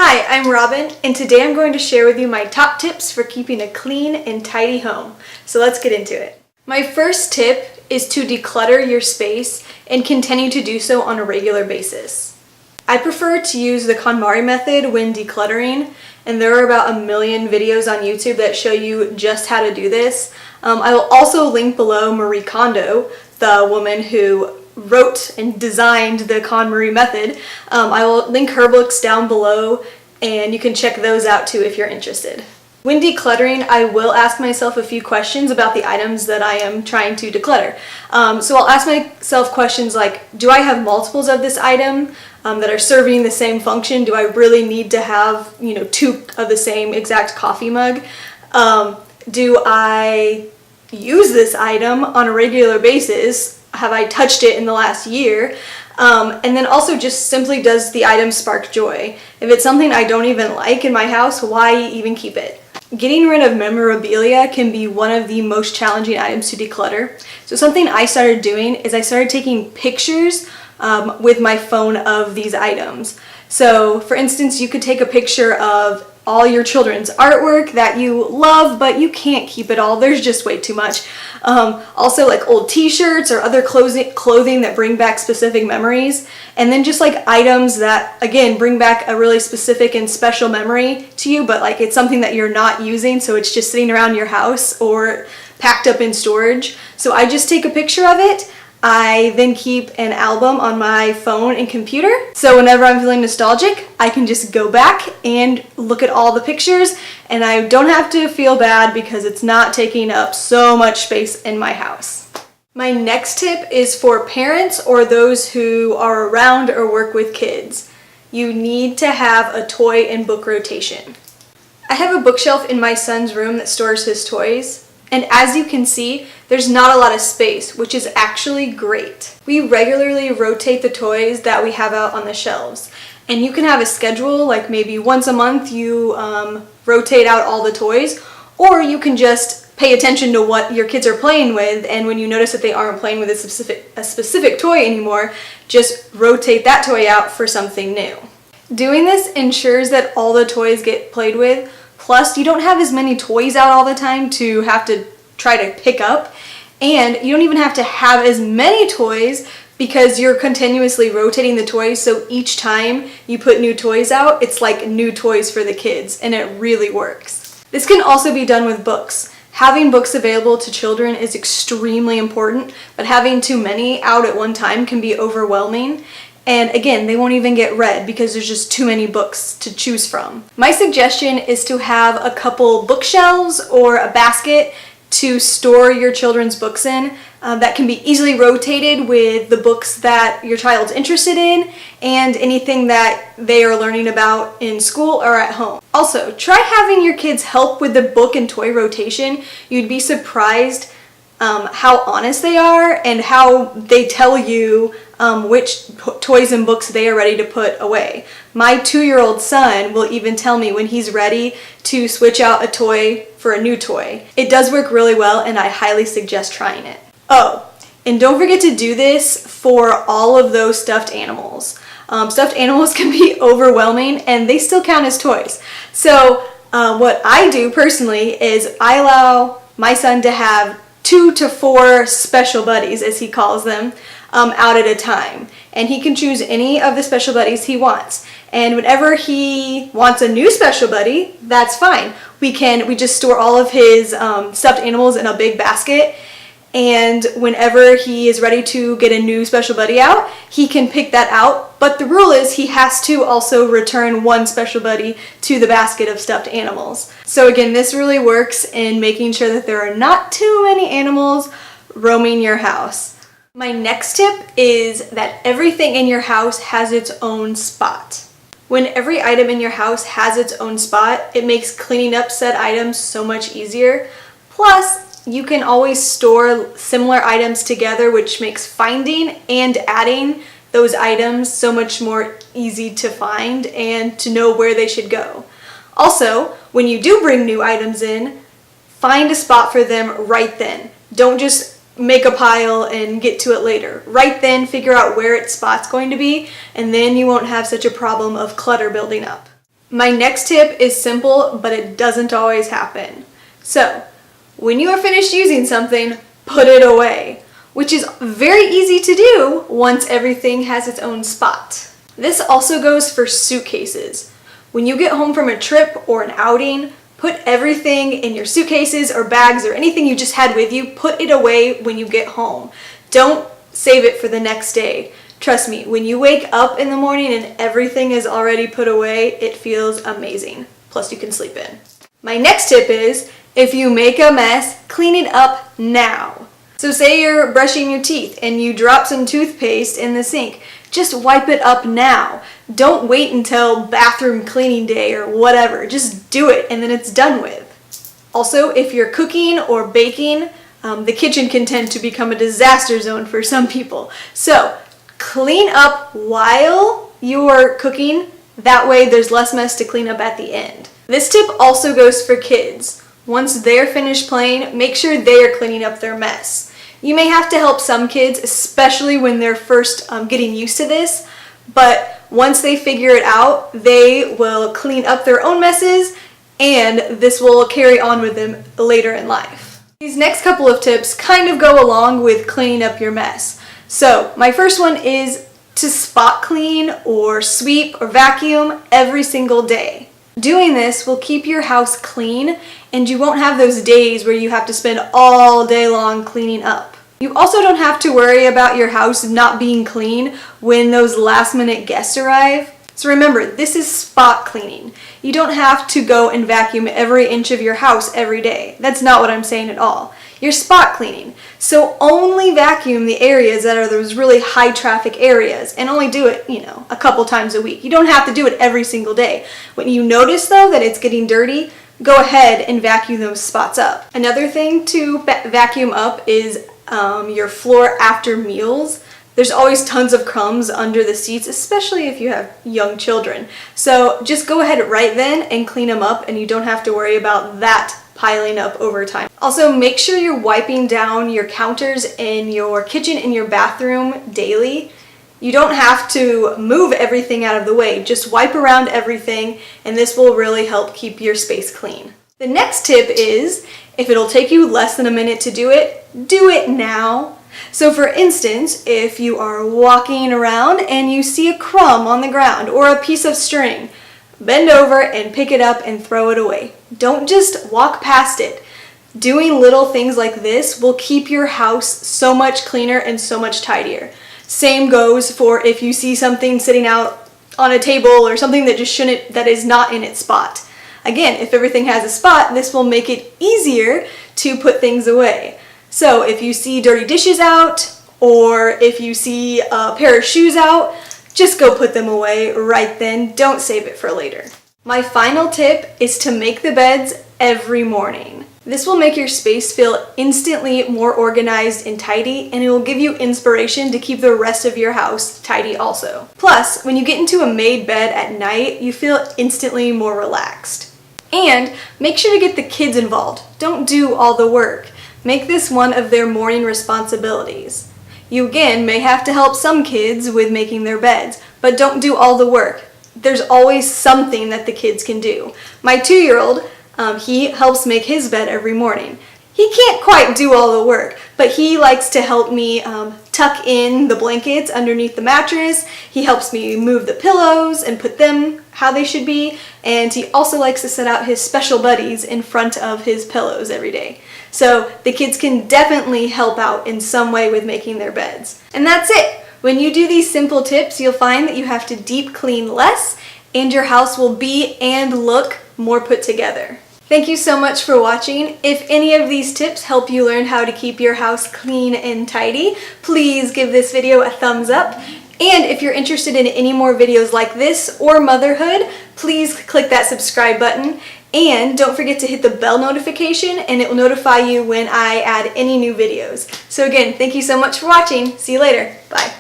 Hi, I'm Robyn, and today I'm going to share with you my top tips for keeping a clean and tidy home. So let's get into it. My first tip is to declutter your space and continue to do so on a regular basis. I prefer to use the KonMari method when decluttering, and there are about 1 million videos on YouTube that show you just how to do this. I will also link below Marie Kondo, the woman who wrote and designed the KonMari method. I will link her books down below, and you can check those out too if you're interested. When decluttering, I will ask myself a few questions about the items that I am trying to declutter. So I'll ask myself questions like, do I have multiples of this item that are serving the same function? Do I really need to have, two of the same exact coffee mug? Do I use this item on a regular basis? Have I touched it in the last year? And then also just simply, does the item spark joy? If it's something I don't even like in my house, why even keep it? Getting rid of memorabilia can be one of the most challenging items to declutter. So something I started doing is I started taking pictures with my phone of these items. So for instance, you could take a picture of all your children's artwork that you love, but you can't keep it all. There's just way too much. Also like old t-shirts or other clothing that bring back specific memories. And then just like items that, again, bring back a really specific and special memory to you, but like it's something that you're not using, so it's just sitting around your house or packed up in storage. So I just take a picture of it. I then keep an album on my phone and computer, so whenever I'm feeling nostalgic, I can just go back and look at all the pictures, and I don't have to feel bad because it's not taking up so much space in my house. My next tip is for parents or those who are around or work with kids. You need to have a toy and book rotation. I have a bookshelf in my son's room that stores his toys. And as you can see, there's not a lot of space, which is actually great. We regularly rotate the toys that we have out on the shelves. And you can have a schedule, like maybe once a month you rotate out all the toys, or you can just pay attention to what your kids are playing with, and when you notice that they aren't playing with a specific toy anymore, just rotate that toy out for something new. Doing this ensures that all the toys get played with. Plus, you don't have as many toys out all the time to have to try to pick up, and you don't even have to have as many toys because you're continuously rotating the toys, so each time you put new toys out, it's like new toys for the kids, and it really works. This can also be done with books. Having books available to children is extremely important, but having too many out at one time can be overwhelming. And again, they won't even get read because there's just too many books to choose from. My suggestion is to have a couple bookshelves or a basket to store your children's books in that can be easily rotated with the books that your child's interested in and anything that they are learning about in school or at home. Also, try having your kids help with the book and toy rotation. You'd be surprised how honest they are and how they tell you which toys and books they are ready to put away. My 2-year-old son will even tell me when he's ready to switch out a toy for a new toy. It does work really well, and I highly suggest trying it. Oh, and don't forget to do this for all of those stuffed animals. Stuffed animals can be overwhelming, and they still count as toys. So what I do personally is I allow my son to have 2 to 4 special buddies, as he calls them, out at a time. And he can choose any of the special buddies he wants. And whenever he wants a new special buddy, that's fine. We just store all of his stuffed animals in a big basket. And whenever he is ready to get a new special buddy out, he can pick that out. But the rule is he has to also return one special buddy to the basket of stuffed animals. So again, this really works in making sure that there are not too many animals roaming your house. My next tip is that everything in your house has its own spot. When every item in your house has its own spot, it makes cleaning up said items so much easier. Plus, you can always store similar items together, which makes finding and adding those items so much more easy to find and to know where they should go. Also, when you do bring new items in, find a spot for them right then. Don't just make a pile and get to it later. Right then, figure out where its spot's going to be, and then you won't have such a problem of clutter building up. My next tip is simple, but it doesn't always happen. So, when you are finished using something, put it away, which is very easy to do once everything has its own spot. This also goes for suitcases. When you get home from a trip or an outing, put everything in your suitcases or bags or anything you just had with you, put it away when you get home. Don't save it for the next day. Trust me, when you wake up in the morning and everything is already put away, it feels amazing. Plus you can sleep in. My next tip is, if you make a mess, clean it up now. So say you're brushing your teeth and you drop some toothpaste in the sink. Just wipe it up now. Don't wait until bathroom cleaning day or whatever. Just do it and then it's done with. Also, if you're cooking or baking, the kitchen can tend to become a disaster zone for some people. So clean up while you're cooking. That way there's less mess to clean up at the end. This tip also goes for kids. Once they're finished playing, make sure they are cleaning up their mess. You may have to help some kids, especially when they're first getting used to this, but once they figure it out, they will clean up their own messes, and this will carry on with them later in life. These next couple of tips kind of go along with cleaning up your mess. So my first one is to spot clean or sweep or vacuum every single day. Doing this will keep your house clean and you won't have those days where you have to spend all day long cleaning up. You also don't have to worry about your house not being clean when those last minute guests arrive. So remember, this is spot cleaning. You don't have to go and vacuum every inch of your house every day. That's not what I'm saying at all. You're spot cleaning. So only vacuum the areas that are those really high traffic areas and only do it, a couple times a week. You don't have to do it every single day. When you notice though that it's getting dirty, go ahead and vacuum those spots up. Another thing to vacuum up is your floor after meals. There's always tons of crumbs under the seats, especially if you have young children. So just go ahead right then and clean them up and you don't have to worry about that piling up over time. Also, make sure you're wiping down your counters in your kitchen and your bathroom daily. You don't have to move everything out of the way. Just wipe around everything and this will really help keep your space clean. The next tip is, if it'll take you less than a minute to do it now. So for instance, if you are walking around and you see a crumb on the ground or a piece of string, bend over and pick it up and throw it away. Don't just walk past it. Doing little things like this will keep your house so much cleaner and so much tidier. Same goes for if you see something sitting out on a table or something that that is not in its spot. Again, if everything has a spot, this will make it easier to put things away. So if you see dirty dishes out, or if you see a pair of shoes out, just go put them away right then. Don't save it for later. My final tip is to make the beds every morning. This will make your space feel instantly more organized and tidy, and it will give you inspiration to keep the rest of your house tidy also. Plus, when you get into a made bed at night, you feel instantly more relaxed. And make sure to get the kids involved. Don't do all the work. Make this one of their morning responsibilities. You again may have to help some kids with making their beds, but don't do all the work. There's always something that the kids can do. My 2-year-old, he helps make his bed every morning. He can't quite do all the work, but he likes to help me tuck in the blankets underneath the mattress. He helps me move the pillows and put them how they should be, and he also likes to set out his special buddies in front of his pillows every day. So the kids can definitely help out in some way with making their beds. And that's it. When you do these simple tips, you'll find that you have to deep clean less, and your house will be and look more put together. Thank you so much for watching. If any of these tips help you learn how to keep your house clean and tidy, please give this video a thumbs up. And if you're interested in any more videos like this or motherhood, please click that subscribe button. And don't forget to hit the bell notification and it will notify you when I add any new videos. So again, thank you so much for watching. See you later. Bye.